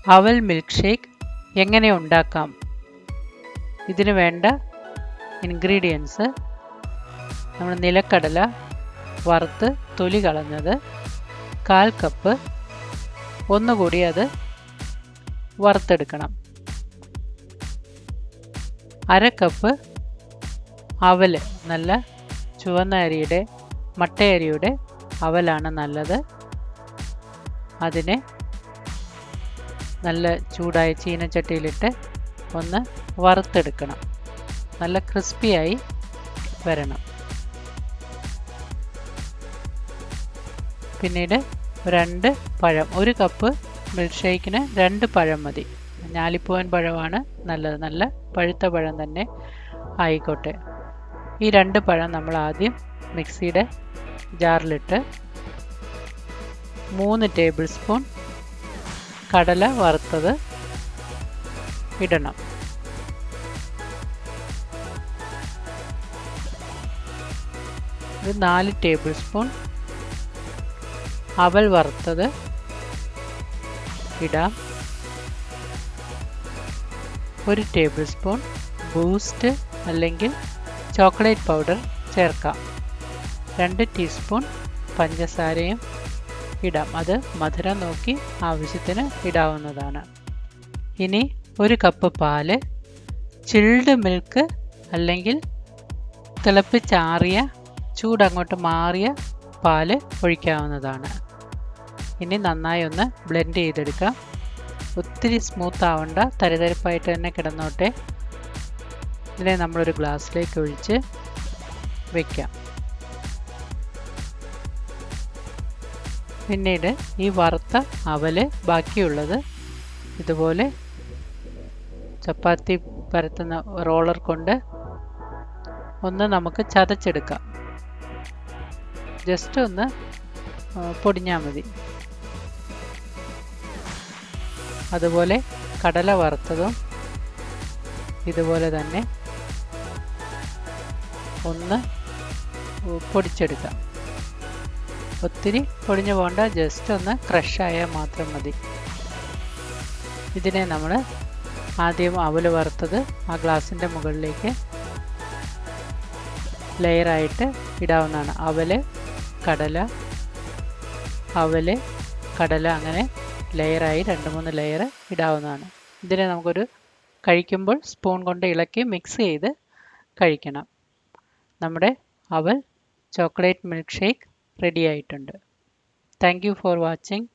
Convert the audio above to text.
അവൽ milk shake എങ്ങനെ ഉണ്ടാക്കാം? ഇതിന് വേണ്ട ഇൻഗ്രീഡിയൻസ്: നമ്മൾ നിലക്കടല വറുത്ത് തൊലി കളഞ്ഞത് 1/4 കപ്പ്, ഒന്നുകൂടി അത് വറുത്തെടുക്കണം. 1/2 കപ്പ് അവൽ, നല്ല ചുവന്ന അരിയുടെ മട്ടയരിയുടെ അവലാണ് നല്ലത്. അതിനെ നല്ല ചൂടായ ചീനച്ചട്ടിയിലിട്ട് ഒന്ന് വറുത്തെടുക്കണം. നല്ല ക്രിസ്പിയായി വരണം. പിന്നീട് 2 പഴം, 1 കപ്പ് മിൽക്ക് ഷേക്കിന് 2 പഴം മതി. ഞാലിപ്പൂവൻ പഴമാണ് നല്ലത്, നല്ല പഴുത്ത പഴം തന്നെ ആയിക്കോട്ടെ. ഈ 2 പഴം നമ്മൾ ആദ്യം മിക്സിയുടെ ജാറിലിട്ട് 3 ടേബിൾ സ്പൂൺ കടല വറുത്തത് ഇടണം. ഒരു 4 ടേബിൾ സ്പൂൺ അവൽ വറുത്തത് ഇടാം. 1 ടേബിൾ സ്പൂൺ ബൂസ്റ്റ് അല്ലെങ്കിൽ ചോക്ലേറ്റ് പൗഡർ ചേർക്കാം. 2 ടീസ്പൂൺ പഞ്ചസാരയും ഇടാം. അത് മധുരം നോക്കി ആവശ്യത്തിന് ഇടാവുന്നതാണ്. ഇനി 1 കപ്പ് പാല്, ചിൽഡ് മിൽക്ക് അല്ലെങ്കിൽ തിളപ്പിച്ചാറിയ ചൂടങ്ങോട്ട് മാറിയ പാല് ഒഴിക്കാവുന്നതാണ്. ഇനി നന്നായി ഒന്ന് ബ്ലെൻഡ് ചെയ്തെടുക്കാം. ഒത്തിരി സ്മൂത്ത് ആവണ്ട, തരിതരിപ്പായിട്ട് തന്നെ കിടന്നോട്ടെ. ഇതിനെ നമ്മളൊരു ഗ്ലാസ്സിലേക്ക് ഒഴിച്ച് വയ്ക്കാം. പിന്നീട് ഈ വറുത്ത അവല് ബാക്കിയുള്ളത് ഇതുപോലെ ചപ്പാത്തി പരത്തുന്ന റോളർ കൊണ്ട് ഒന്ന് നമുക്ക് ചതച്ചെടുക്കാം. ജസ്റ്റ് ഒന്ന് പൊടിഞ്ഞാൽ മതി. അതുപോലെ കടല വറുത്തതും ഇതുപോലെ തന്നെ ഒന്ന് പൊടിച്ചെടുക്കാം. ഒത്തിരി പൊടിഞ്ഞു പോകണ്ട, ജസ്റ്റ് ഒന്ന് ക്രഷായാൽ മാത്രം മതി. ഇതിനെ നമ്മൾ ആദ്യം അവൽ വറുത്തത് ആ ഗ്ലാസിൻ്റെ മുകളിലേക്ക് ലെയറായിട്ട് ഇടാവുന്നതാണ്. അവൽ കടല അങ്ങനെ ലെയറായി 2-3 ലെയർ ഇടാവുന്നതാണ്. ഇതിനെ നമുക്കൊരു കഴിക്കുമ്പോൾ സ്പൂൺ കൊണ്ട് ഇളക്കി മിക്സ് ചെയ്ത് കഴിക്കണം. നമ്മുടെ അവൽ ചോക്ലേറ്റ് മിൽക്ക് ഷേക്ക് റെഡി ആയിട്ടുണ്ട്. Thank you for watching.